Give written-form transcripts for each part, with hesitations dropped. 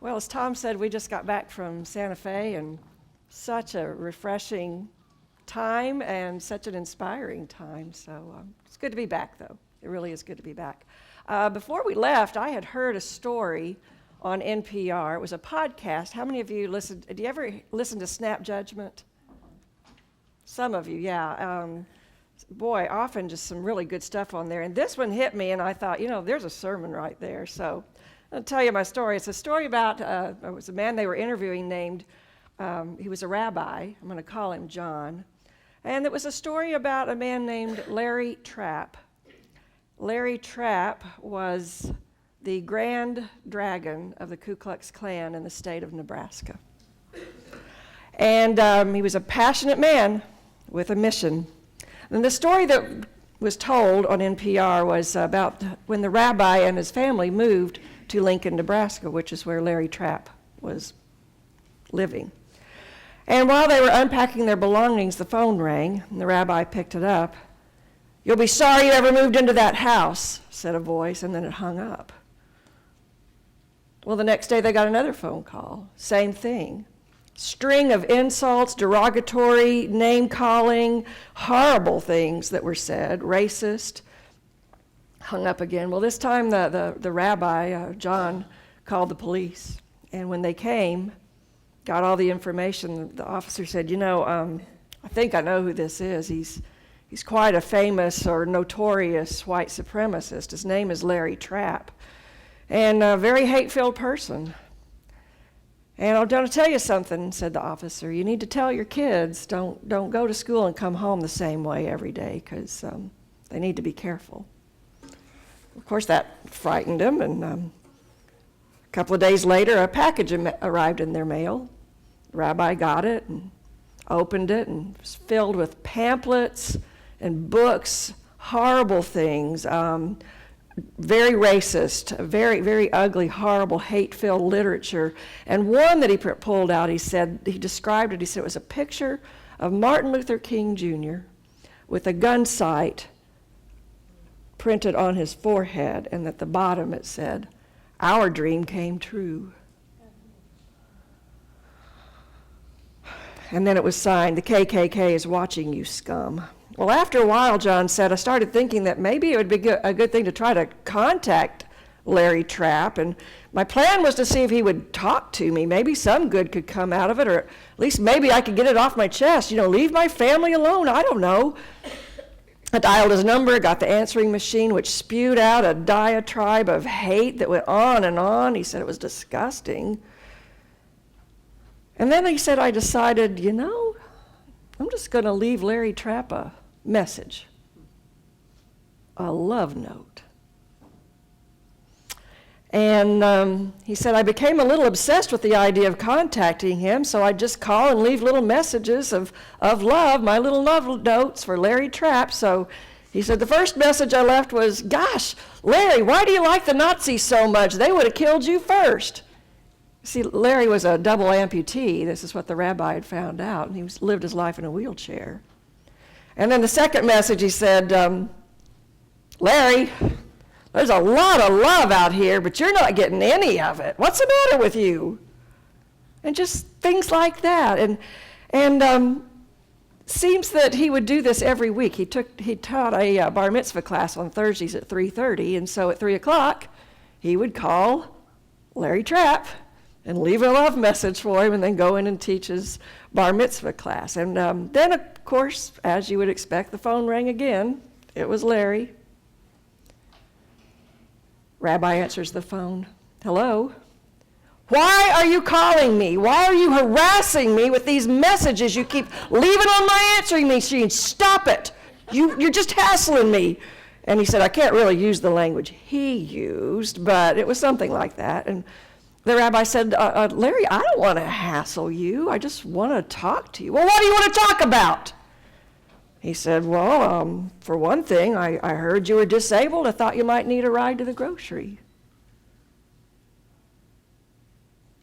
Well, as Tom said, we just got back from Santa Fe, and such a refreshing time and such an inspiring time. So it's good to be back, though. It really is good to be back. Before we left, I had heard a story on NPR. It was a podcast. How many of you listened? Did you ever listen to Snap Judgment? Some of you, yeah. Boy, often just some really good stuff on there. And this one hit me, and I thought, there's a sermon right there. So I'll tell you my story. It's a story about, it was a man they were interviewing named, he was a rabbi. I'm going to call him John. And it was a story about a man named Larry Trapp. Larry Trapp was the grand dragon of the Ku Klux Klan in the state of Nebraska. And he was a passionate man with a mission. And the story that was told on NPR was about when the rabbi and his family moved to Lincoln, Nebraska, which is where Larry Trapp was living. And while they were unpacking their belongings, the phone rang, and the rabbi picked it up. "You'll be sorry you ever moved into that house," said a voice, and then it hung up. Well, the next day they got another phone call, same thing. String of insults, derogatory, name-calling, horrible things that were said, racist. Hung up again. Well, this time the rabbi, John, called the police. And when they came, got all the information, the officer said, I think I know who this is. He's quite a famous or notorious white supremacist. His name is Larry Trapp. And a very hate-filled person. And I'm going to tell you something, said the officer. You need to tell your kids, don't go to school and come home the same way every day, because they need to be careful. Of course, that frightened him, and a couple of days later, a package arrived in their mail. The rabbi got it and opened it, and it was filled with pamphlets and books, horrible things, very racist, very, very ugly, horrible, hate-filled literature. And one that he pulled out, he described it, he said it was a picture of Martin Luther King Jr. with a gun sight printed on his forehead, and at the bottom it said, "Our dream came true." And then it was signed, "The KKK is watching you, scum." Well, after a while, John said, I started thinking that maybe it would be a good thing to try to contact Larry Trapp, and my plan was to see if he would talk to me. Maybe some good could come out of it, or at least maybe I could get it off my chest. Leave my family alone. I don't know. I dialed his number, got the answering machine, which spewed out a diatribe of hate that went on and on. He said it was disgusting. And then he said, I decided, I'm just going to leave Larry Trapp a message, a love note. And he said, I became a little obsessed with the idea of contacting him, so I'd just call and leave little messages of love, my little love notes for Larry Trapp. So he said, the first message I left was, "Gosh, Larry, why do you like the Nazis so much? They would have killed you first." See, Larry was a double amputee. This is what the rabbi had found out, and he lived his life in a wheelchair. And then the second message, he said, "Larry, there's a lot of love out here, but you're not getting any of it. What's the matter with you?" And just things like that. And seems that he would do this every week. He taught a bar mitzvah class on Thursdays at 3:30, and so at 3 o'clock, he would call Larry Trapp and leave a love message for him, and then go in and teach his bar mitzvah class. And then, of course, as you would expect, the phone rang again. It was Larry. Rabbi answers the phone. "Hello? Why are you calling me? Why are you harassing me with these messages you keep leaving on my answering machine? Stop it. You're just hassling me." And he said, I can't really use the language he used, but it was something like that. And the rabbi said, "Larry, I don't want to hassle you. I just want to talk to you." "Well, what do you want to talk about?" He said, "Well, for one thing, I heard you were disabled. I thought you might need a ride to the grocery."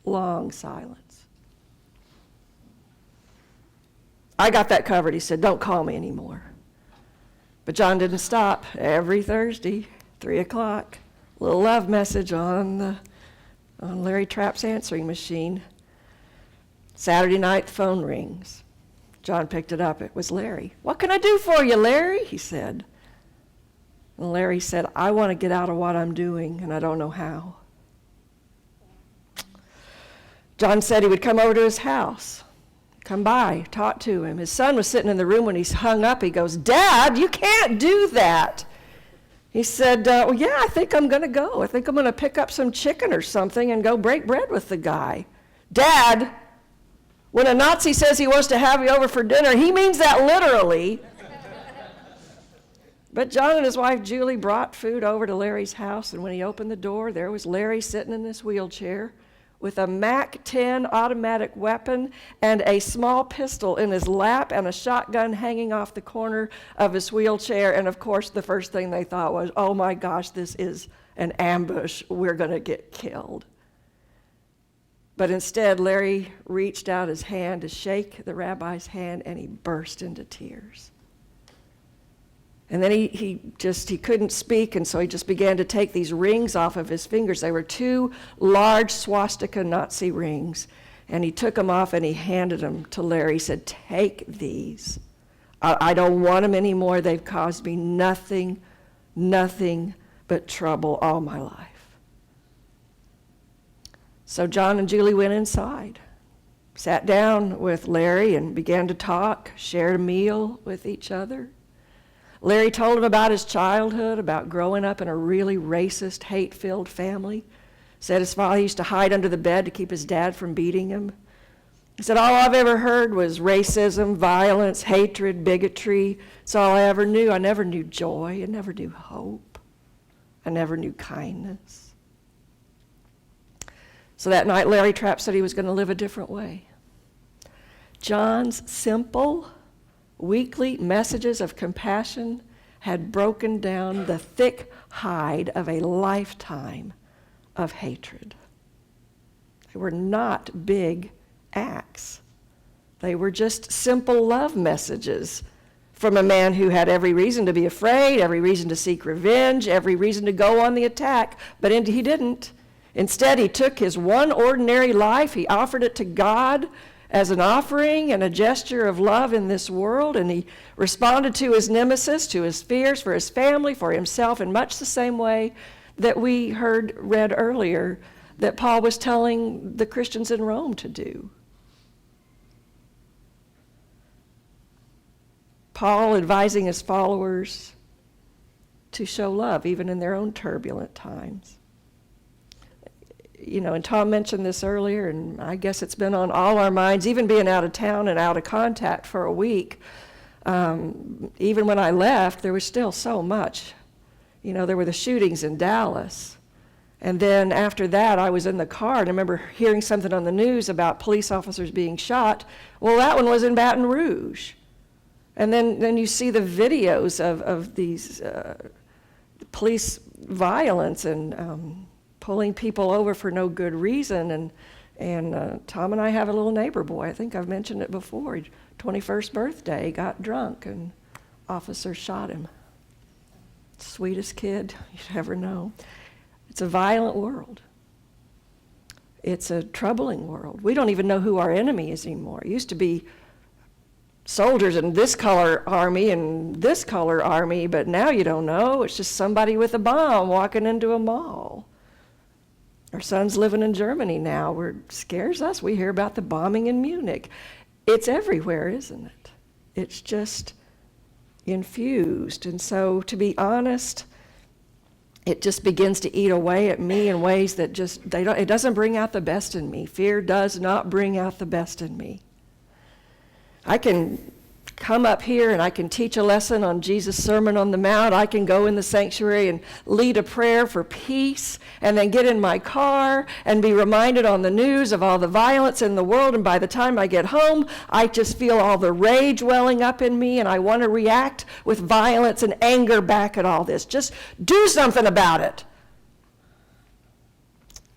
Long silence. "I got that covered," he said. "Don't call me anymore." But John didn't stop. Every Thursday, 3 o'clock, little love message on the on Larry Trapp's answering machine. Saturday night, the phone rings. John picked it up. It was Larry. "What can I do for you, Larry?" he said. And Larry said, "I want to get out of what I'm doing, and I don't know how." John said he would come over to his house, come by, talk to him. His son was sitting in the room when he hung up. He goes, "Dad, you can't do that." He said, "Well, yeah, I think I'm going to go. I think I'm going to pick up some chicken or something and go break bread with the guy." "Dad, when a Nazi says he wants to have you over for dinner, he means that literally." But John and his wife Julie brought food over to Larry's house, and when he opened the door, there was Larry sitting in this wheelchair with a MAC-10 automatic weapon and a small pistol in his lap and a shotgun hanging off the corner of his wheelchair. And of course, the first thing they thought was, "Oh my gosh, this is an ambush. We're going to get killed." But instead, Larry reached out his hand to shake the rabbi's hand, and he burst into tears. And then he couldn't speak, and so he just began to take these rings off of his fingers. They were 2 large swastika Nazi rings, and he took them off and he handed them to Larry. He said, "Take these. I don't want them anymore. They've caused me nothing but trouble all my life." So John and Julie went inside, sat down with Larry and began to talk, shared a meal with each other. Larry told him about his childhood, about growing up in a really racist, hate-filled family. Said his father used to hide under the bed to keep his dad from beating him. He said, "All I've ever heard was racism, violence, hatred, bigotry. It's all I ever knew. I never knew joy. I never knew hope. I never knew kindness." So that night, Larry Trapp said he was going to live a different way. John's simple, weekly messages of compassion had broken down the thick hide of a lifetime of hatred. They were not big acts. They were just simple love messages from a man who had every reason to be afraid, every reason to seek revenge, every reason to go on the attack, but he didn't. Instead, he took his one ordinary life, he offered it to God as an offering and a gesture of love in this world, and he responded to his nemesis, to his fears for his family, for himself, in much the same way that we read earlier that Paul was telling the Christians in Rome to do. Paul advising his followers to show love even in their own turbulent times. And Tom mentioned this earlier, and I guess it's been on all our minds, even being out of town and out of contact for a week. Even when I left, there was still so much. There were the shootings in Dallas. And then after that, I was in the car, and I remember hearing something on the news about police officers being shot. Well, that one was in Baton Rouge. And then you see the videos of these police violence and pulling people over for no good reason. And Tom and I have a little neighbor boy. I think I've mentioned it before. 21st birthday, got drunk, and officers shot him. Sweetest kid you'd ever know. It's a violent world. It's a troubling world. We don't even know who our enemy is anymore. It used to be soldiers in this color army and this color army, but now you don't know. It's just somebody with a bomb walking into a mall. Our son's living in Germany now. It scares us. We hear about the bombing in Munich. It's everywhere, isn't it? It's just infused. And so, to be honest, it just begins to eat away at me in ways that it doesn't bring out the best in me. Fear does not bring out the best in me. I can come up here and I can teach a lesson on Jesus' Sermon on the Mount. I can go in the sanctuary and lead a prayer for peace, and then get in my car and be reminded on the news of all the violence in the world, and by the time I get home, I just feel all the rage welling up in me, and I want to react with violence and anger back at all this. Just do something about it.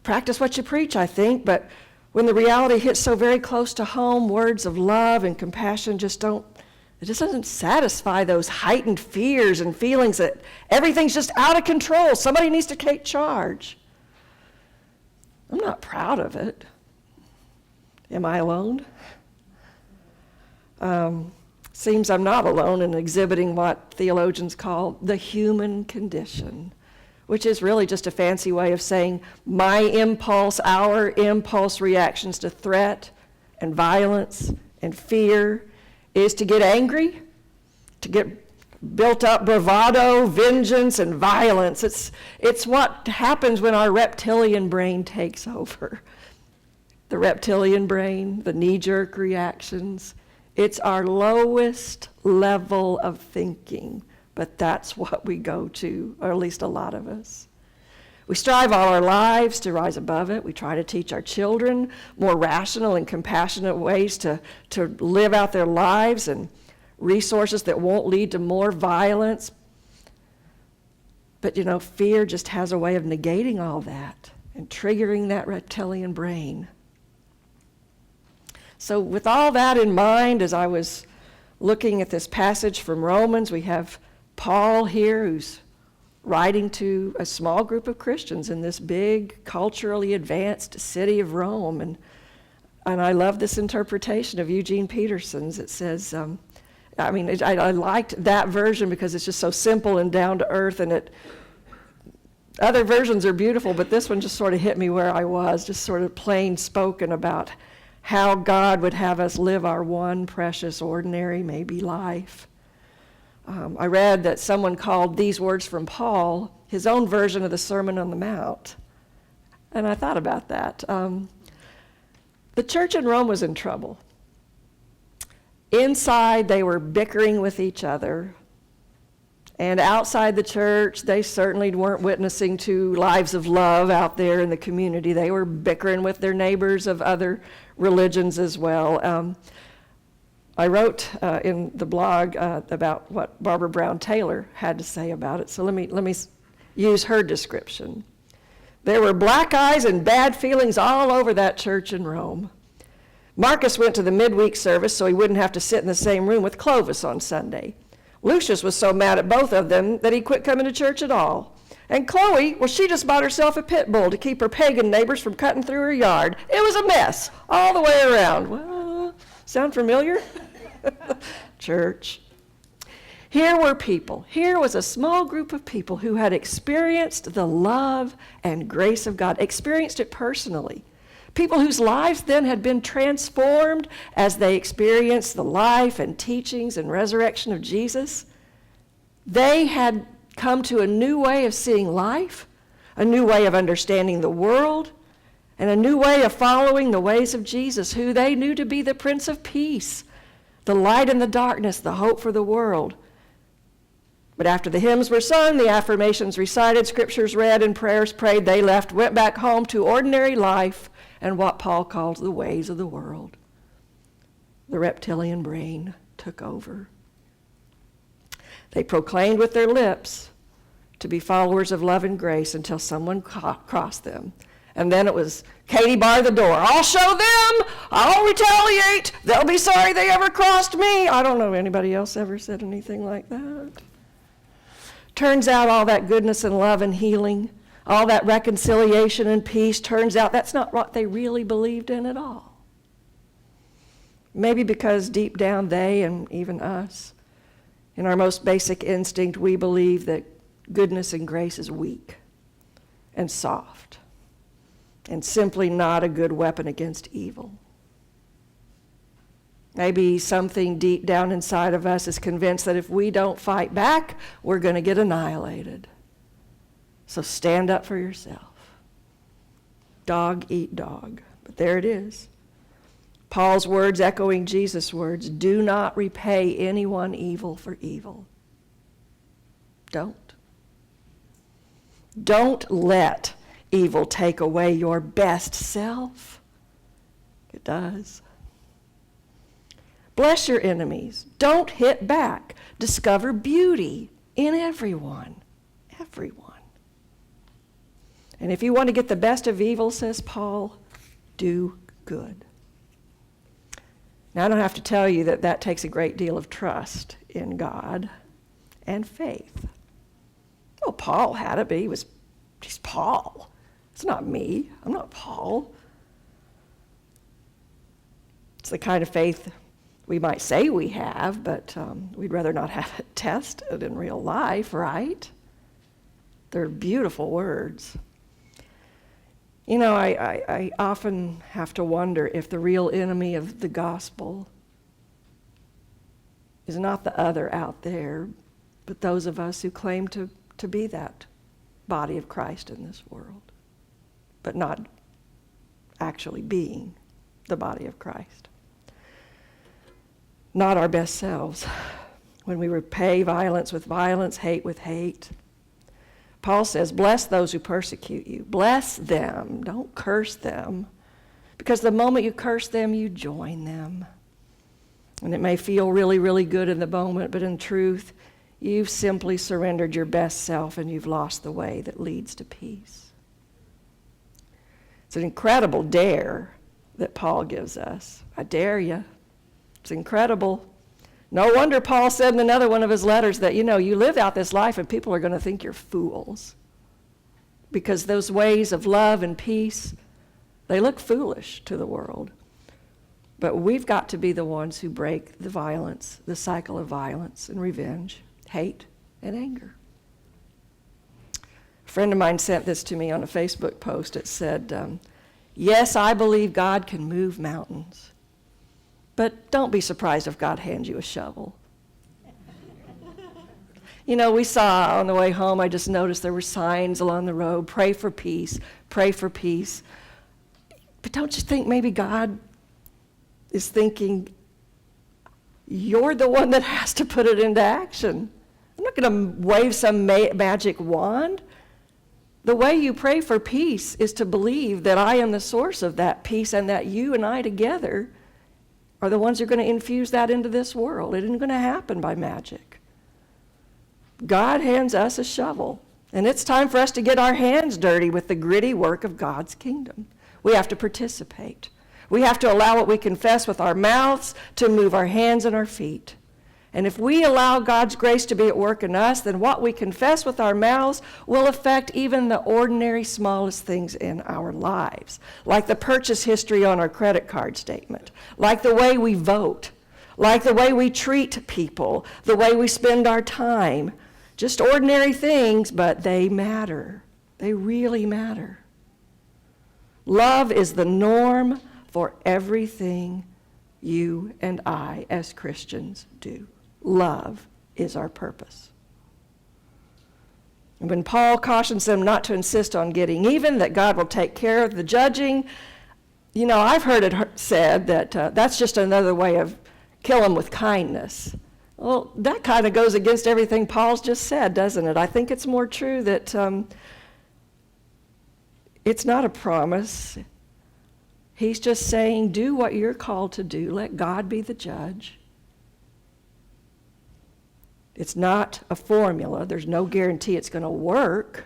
Practice what you preach, I think, but when the reality hits so very close to home, words of love and compassion just doesn't satisfy those heightened fears and feelings that everything's just out of control. Somebody needs to take charge. I'm not proud of it. Am I alone? Seems I'm not alone in exhibiting what theologians call the human condition, which is really just a fancy way of saying our impulse reactions to threat and violence and fear is to get angry, to get built up bravado, vengeance, and violence. It's what happens when our reptilian brain takes over. The reptilian brain, the knee-jerk reactions. It's our lowest level of thinking, but that's what we go to, or at least a lot of us. We strive all our lives to rise above it. We try to teach our children more rational and compassionate ways to live out their lives and resources that won't lead to more violence. But fear just has a way of negating all that and triggering that reptilian brain. So with all that in mind, as I was looking at this passage from Romans, we have Paul here who's writing to a small group of Christians in this big, culturally advanced city of Rome. And I love this interpretation of Eugene Peterson's. It says, I liked that version because it's just so simple and down to earth, and other versions are beautiful, but this one just sort of hit me where I was, just sort of plain spoken about how God would have us live our one precious, ordinary, maybe life. I read that someone called these words from Paul his own version of the Sermon on the Mount. And I thought about that. The church in Rome was in trouble. Inside, they were bickering with each other. And outside the church, they certainly weren't witnessing to lives of love out there in the community. They were bickering with their neighbors of other religions as well. I wrote in the blog about what Barbara Brown Taylor had to say about it. So let me use her description. There were black eyes and bad feelings all over that church in Rome. Marcus went to the midweek service so he wouldn't have to sit in the same room with Clovis on Sunday. Lucius was so mad at both of them that he quit coming to church at all. And Chloe, well, she just bought herself a pit bull to keep her pagan neighbors from cutting through her yard. It was a mess all the way around. Well, sound familiar? Church. Here was a small group of people who had experienced the love and grace of God, experienced it personally. People whose lives then had been transformed as they experienced the life and teachings and resurrection of Jesus. They had come to a new way of seeing life, a new way of understanding the world, and a new way of following the ways of Jesus, who they knew to be the Prince of Peace, the light in the darkness, the hope for the world. But after the hymns were sung, the affirmations recited, scriptures read, and prayers prayed, they left, went back home to ordinary life and what Paul calls the ways of the world. The reptilian brain took over. They proclaimed with their lips to be followers of love and grace until someone crossed them. And then it was, Katie, bar the door. I'll show them. I'll retaliate. They'll be sorry they ever crossed me. I don't know if anybody else ever said anything like that. Turns out all that goodness and love and healing, all that reconciliation and peace, turns out that's not what they really believed in at all. Maybe because deep down they, and even us, in our most basic instinct, we believe that goodness and grace is weak and soft and simply not a good weapon against evil. Maybe something deep down inside of us is convinced that if we don't fight back, we're going to get annihilated. So stand up for yourself. Dog eat dog. But there it is. Paul's words echoing Jesus' words, do not repay anyone evil for evil. Don't. Don't let evil take away your best self. It does. Bless your enemies. Don't hit back. Discover beauty in everyone. Everyone. And if you want to get the best of evil, says Paul, do good. Now, I don't have to tell you that that takes a great deal of trust in God and faith. Well, Paul had it, but he's Paul. It's not me. I'm not Paul. It's the kind of faith we might say we have, but we'd rather not have it tested in real life, right? They're beautiful words. You know, I often have to wonder if the real enemy of the gospel is not the other out there, but those of us who claim to be that body of Christ in this world, but not actually being the body of Christ. Not our best selves. When we repay violence with violence, hate with hate. Paul says, bless those who persecute you. Bless them. Don't curse them. Because the moment you curse them, you join them. And it may feel really, really good in the moment, but in truth, you've simply surrendered your best self and you've lost the way that leads to peace. It's an incredible dare that Paul gives us. I dare you. It's incredible. No wonder Paul said in another one of his letters that, you live out this life and people are going to think you're fools. Because those ways of love and peace, they look foolish to the world. But we've got to be the ones who break the violence, the cycle of violence and revenge, hate and anger. A friend of mine sent this to me on a Facebook post. It said, yes, I believe God can move mountains. But don't be surprised if God hands you a shovel. We saw on the way home, I just noticed there were signs along the road, pray for peace, pray for peace. But don't you think maybe God is thinking, you're the one that has to put it into action. I'm not going to wave some magic wand. The way you pray for peace is to believe that I am the source of that peace and that you and I together are the ones who are going to infuse that into this world. It isn't going to happen by magic. God hands us a shovel, and it's time for us to get our hands dirty with the gritty work of God's kingdom. We have to participate. We have to allow what we confess with our mouths to move our hands and our feet. And if we allow God's grace to be at work in us, then what we confess with our mouths will affect even the ordinary smallest things in our lives, like the purchase history on our credit card statement, like the way we vote, like the way we treat people, the way we spend our time. Just ordinary things, but they matter. They really matter. Love is the norm for everything you and I as Christians do. Love is our purpose. And when Paul cautions them not to insist on getting even, that God will take care of the judging, I've heard it said that that's just another way of kill them with kindness. Well, that kind of goes against everything Paul's just said, doesn't it? I think it's more true that it's not a promise. He's just saying, do what you're called to do. Let God be the judge. It's not a formula. There's no guarantee it's going to work.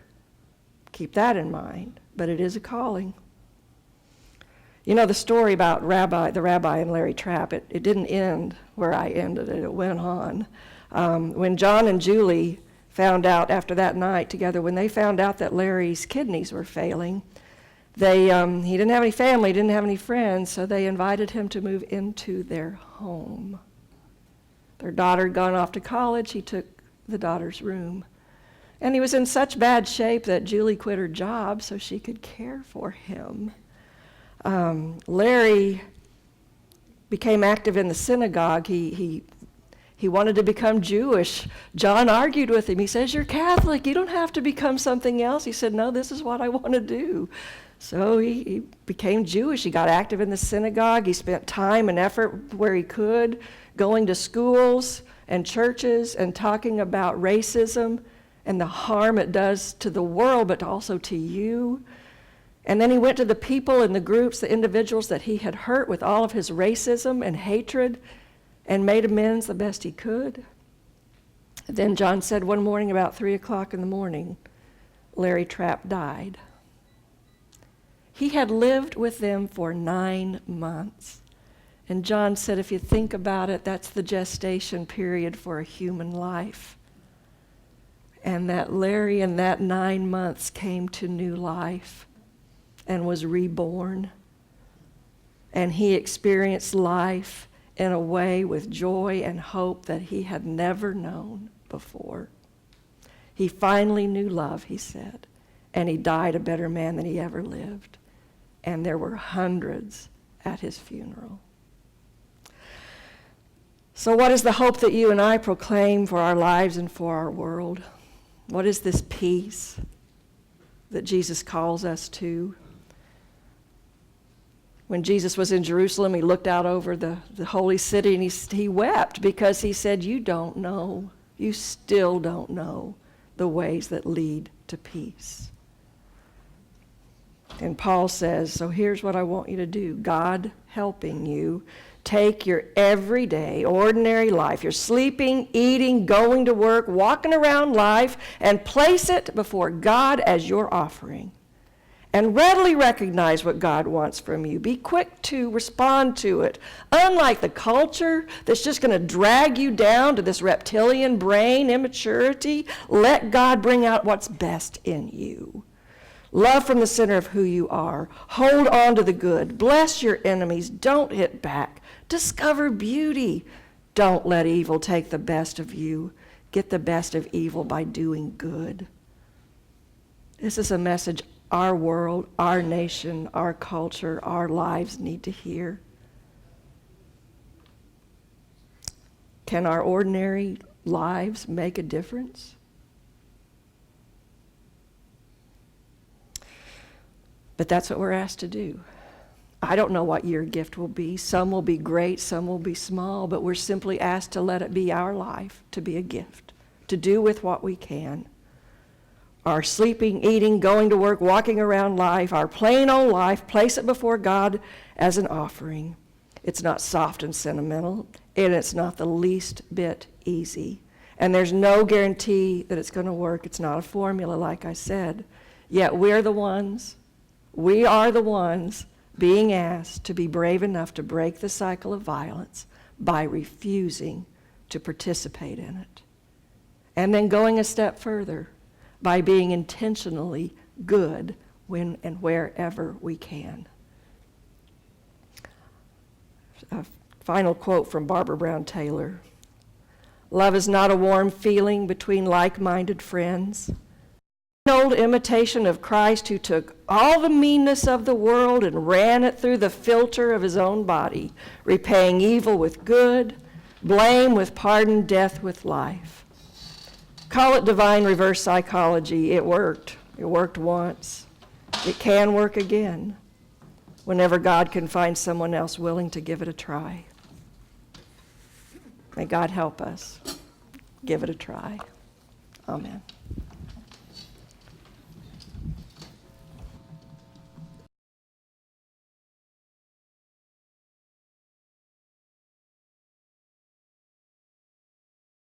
Keep that in mind. But it is a calling. The story about the rabbi and Larry Trapp, it didn't end where I ended it. It went on. When John and Julie found out after that night together, when they found out that Larry's kidneys were failing, he didn't have any family, didn't have any friends, so they invited him to move into their home. Their daughter had gone off to college. He took the daughter's room. And he was in such bad shape that Julie quit her job so she could care for him. Larry became active in the synagogue. He wanted to become Jewish. John argued with him. He says, you're Catholic. You don't have to become something else. He said, no, this is what I want to do. So he became Jewish. He got active in the synagogue. He spent time and effort where he could, going to schools and churches and talking about racism and the harm it does to the world, but also to you. And then he went to the people and the groups, the individuals that he had hurt with all of his racism and hatred, and made amends the best he could. Then John said one morning about 3 o'clock in the morning, Larry Trapp died. He had lived with them for 9 months. And John said, if you think about it, that's the gestation period for a human life. And that Larry in that 9 months came to new life. and was reborn. And he experienced life in a way with joy and hope that he had never known before. He finally knew love, he said, and he died a better man than he ever lived. And there were hundreds at his funeral. So what is the hope that you and I proclaim for our lives and for our world? What is this peace that Jesus calls us to? When Jesus was in Jerusalem, he looked out over the holy city and he wept because he said, you don't know, you still don't know the ways that lead to peace. And Paul says, so here's what I want you to do. God helping you, take your everyday, ordinary life, your sleeping, eating, going to work, walking around life, and place it before God as your offering. And readily recognize what God wants from you. Be quick to respond to it. Unlike the culture that's just going to drag you down to this reptilian brain immaturity, let God bring out what's best in you. Love from the center of who you are. Hold on to the good. Bless your enemies. Don't hit back. Discover beauty. Don't let evil take the best of you. Get the best of evil by doing good. This is a message our world, our nation, our culture, our lives need to hear. Can our ordinary lives make a difference? But that's what we're asked to do. I don't know what your gift will be. Some will be great, some will be small, but we're simply asked to let it be our life, to be a gift, to do with what we can. Our sleeping, eating, going to work, walking around life, our plain old life, place it before God as an offering. It's not soft and sentimental, and it's not the least bit easy. And there's no guarantee that it's going to work. It's not a formula, like I said. Yet we are the ones being asked to be brave enough to break the cycle of violence by refusing to participate in it. And then going a step further, by being intentionally good when and wherever we can. A final quote from Barbara Brown Taylor. Love is not a warm feeling between like-minded friends. An old imitation of Christ who took all the meanness of the world and ran it through the filter of his own body, repaying evil with good, blame with pardon, death with life. Call it divine reverse psychology. It worked. It worked once. It can work again whenever God can find someone else willing to give it a try. May God help us give it a try. Amen.